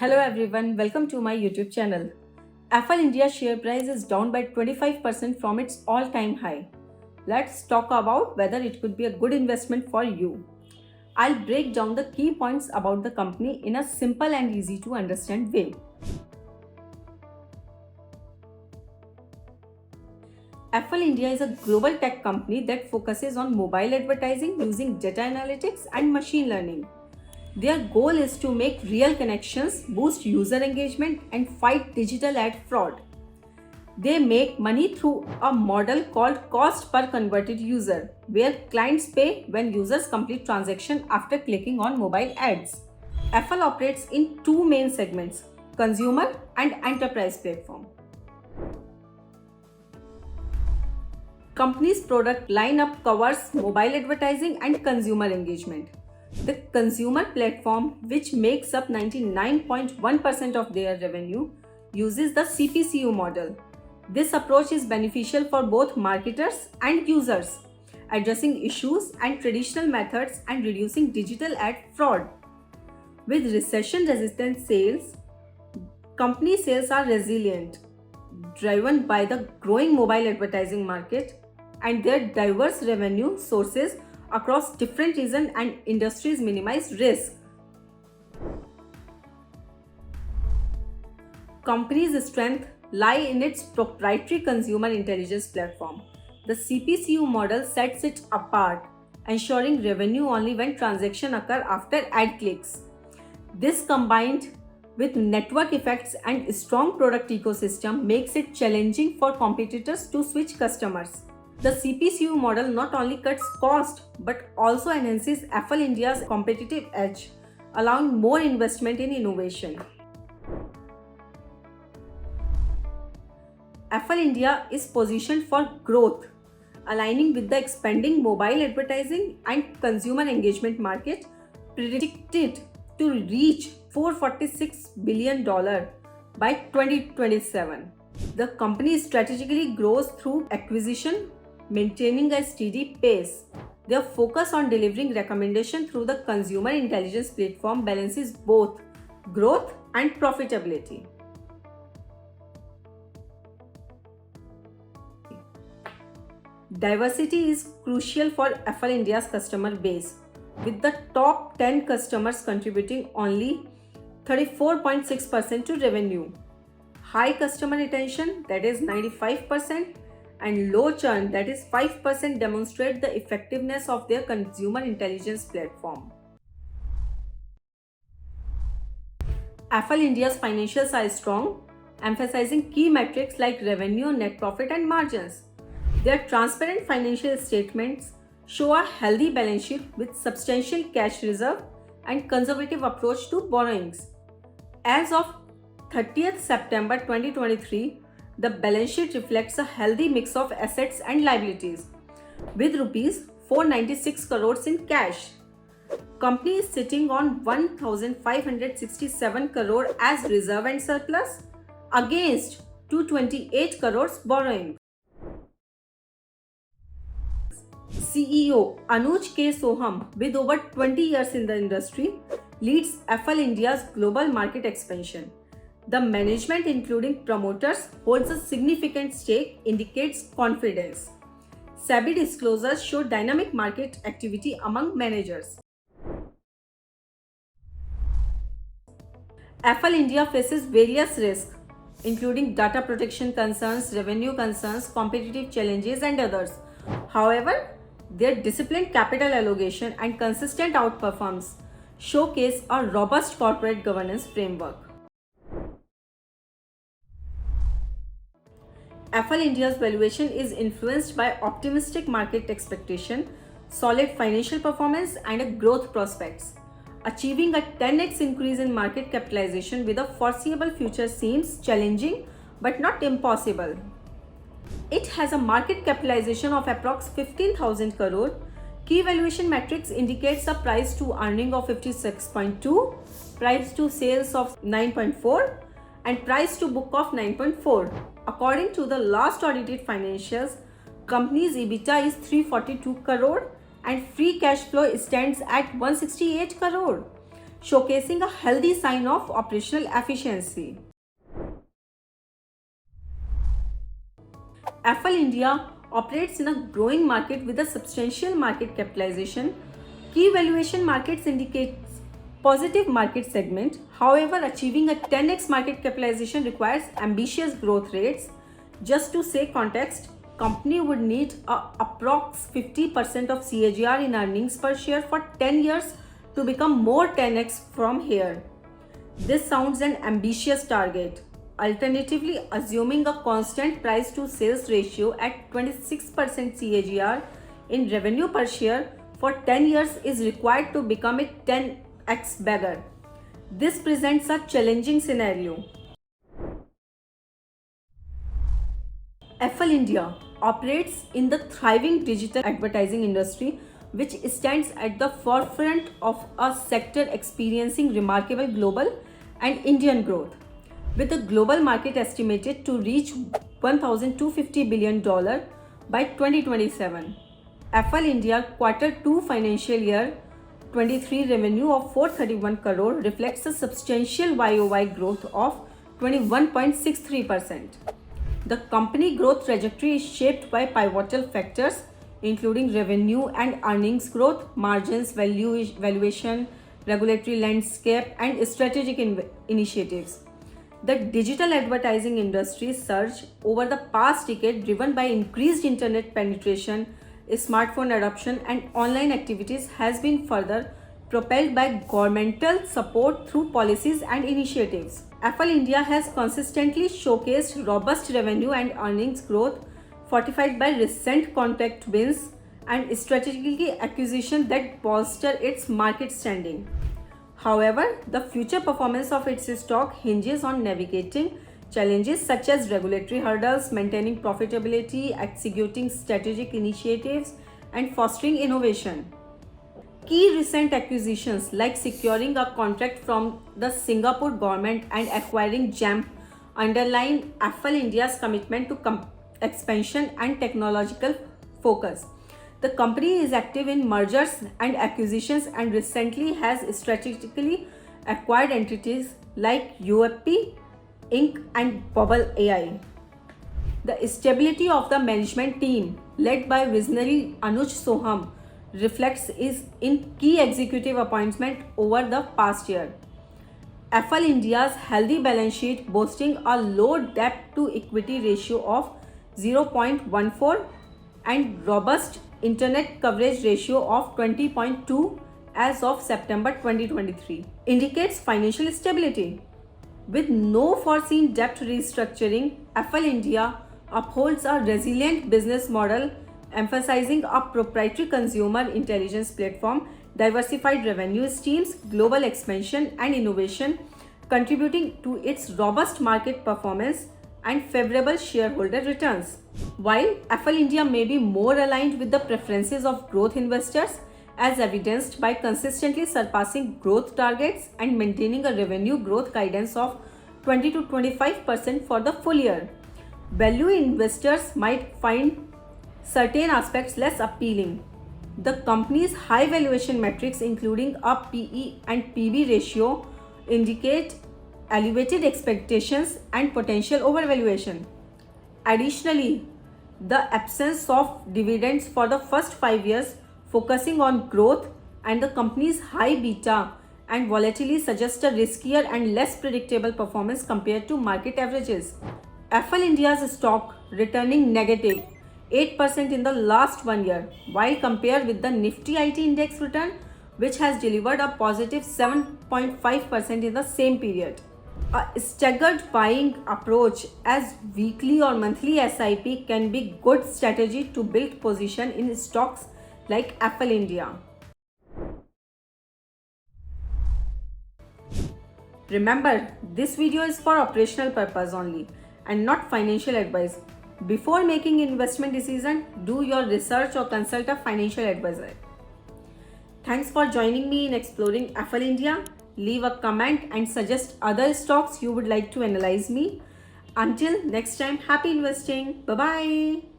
Hello everyone, welcome to my YouTube channel. Apple India share price is down by 25% from its all-time high. Let's talk about whether it could be a good investment for you. I'll break down the key points about the company in a simple and easy to understand way. Apple India is a global tech company that focuses on mobile advertising using data analytics and machine learning. Their goal is to make real connections, boost user engagement, and fight digital ad fraud. They make money through a model called cost per converted user, where clients pay when users complete transaction after clicking on mobile ads. Apple operates in two main segments, consumer and enterprise platform. Company's product lineup covers mobile advertising and consumer engagement. The consumer platform, which makes up 99.1% of their revenue, uses the CPCU model. This approach is beneficial for both marketers and users, addressing issues and traditional methods and reducing digital ad fraud. With recession-resistant sales, company sales are resilient, driven by the growing mobile advertising market and their diverse revenue sources across different regions and industries minimize risk. Company's strength lie in its proprietary consumer intelligence platform. The CPCU model sets it apart, ensuring revenue only when transactions occur after ad clicks. This combined with network effects and strong product ecosystem makes it challenging for competitors to switch customers. The CPCU model not only cuts cost but also enhances Apple India's competitive edge, allowing more investment in innovation. Apple India is positioned for growth, aligning with the expanding mobile advertising and consumer engagement market, predicted to reach $446 billion by 2027. The company strategically grows through acquisition, maintaining a steady pace. Their focus on delivering recommendation through the consumer intelligence platform balances both growth and profitability. Diversity is crucial for Apple India's customer base, with the top 10 customers contributing only 34.6% to revenue. High customer retention, that is 95%, and low churn, that is 5%, demonstrate the effectiveness of their consumer intelligence platform. Apple India's financials are strong, emphasizing key metrics like revenue, net profit, and margins. Their transparent financial statements show a healthy balance sheet with substantial cash reserve and conservative approach to borrowings. As of 30th September 2023, the balance sheet reflects a healthy mix of assets and liabilities, with rupees 496 crores in cash. Company is sitting on 1,567 crore as reserve and surplus against 228 crores borrowing. CEO Anuj K. Soham, with over 20 years in the industry, leads Apple India's global market expansion. The management, including promoters, holds a significant stake, indicates confidence. SEBI disclosures show dynamic market activity among managers. Apple India faces various risks, including data protection concerns, revenue concerns, competitive challenges, and others. However, their disciplined capital allocation and consistent outperformance showcase a robust corporate governance framework. Apple India's valuation is influenced by optimistic market expectation, solid financial performance, and growth prospects. Achieving a 10x increase in market capitalization with a foreseeable future seems challenging but not impossible. It has a market capitalization of approx 15,000 crore. Key valuation metrics indicates a price to earning of 56.2, price to sales of 9.4, and price to book of 9.4. According to the last audited financials, company's EBITDA is 342 crore and free cash flow stands at 168 crore, showcasing a healthy sign of operational efficiency. Affle India operates in a growing market with a substantial market capitalization. Key valuation markets indicates positive market segment. However, achieving a 10x market capitalization requires ambitious growth rates. Just to say context, company would need approx 50% of CAGR in earnings per share for 10 years to become more 10x from here. This sounds an ambitious target. Alternatively, assuming a constant price to sales ratio at 26% CAGR in revenue per share for 10 years is required to become a 10x bagger. This presents a challenging scenario. Affle India operates in the thriving digital advertising industry, which stands at the forefront of a sector experiencing remarkable global and Indian growth. With the global market estimated to reach $1,250 billion by 2027. Affle India Q2 financial year 23 revenue of 431 crore reflects a substantial YOY growth of 21.63%. The company growth trajectory is shaped by pivotal factors including revenue and earnings growth, margins, valuation, regulatory landscape, and strategic initiatives. The digital advertising industry surged over the past decade driven by increased internet penetration, smartphone adoption, and online activities has been further propelled by governmental support through policies and initiatives. Affle India has consistently showcased robust revenue and earnings growth fortified by recent contract wins and strategic acquisition that bolster its market standing. However, the future performance of its stock hinges on navigating challenges such as regulatory hurdles, maintaining profitability, executing strategic initiatives, and fostering innovation. Key recent acquisitions like securing a contract from the Singapore government and acquiring Jampp underline Affle India's commitment to expansion and technological focus. The company is active in mergers and acquisitions and recently has strategically acquired entities like UFP Inc. and Bubble AI. The stability of the management team led by visionary Anuj Soham reflects is in key executive appointment over the past year. Affle India's healthy balance sheet boasting a low debt to equity ratio of 0.14 and robust internet coverage ratio of 20.2 as of September 2023 indicates financial stability. With no foreseen debt restructuring, Affle India upholds a resilient business model emphasizing a proprietary consumer intelligence platform, diversified revenue streams, global expansion and innovation, contributing to its robust market performance and favorable shareholder returns. While Affle India may be more aligned with the preferences of growth investors, as evidenced by consistently surpassing growth targets and maintaining a revenue growth guidance of 20 to 25% for the full year, value investors might find certain aspects less appealing. The company's high valuation metrics, including a PE and PB ratio, indicate elevated expectations and potential overvaluation. Additionally, the absence of dividends for the first 5 years, focusing on growth, and the company's high beta and volatility suggest a riskier and less predictable performance compared to market averages. Affle India's stock returning negative 8% in the last 1 year, while compared with the Nifty IT index return, which has delivered a positive 7.5% in the same period. A staggered buying approach as weekly or monthly SIP can be good strategy to build position in stocks like Affle India. Remember, this video is for operational purpose only and not financial advice. Before making investment decision, do your research or consult a financial advisor. Thanks for joining me in exploring Affle India. Leave a comment and suggest other stocks you would like to analyze me. Until next time, happy investing. Bye-bye.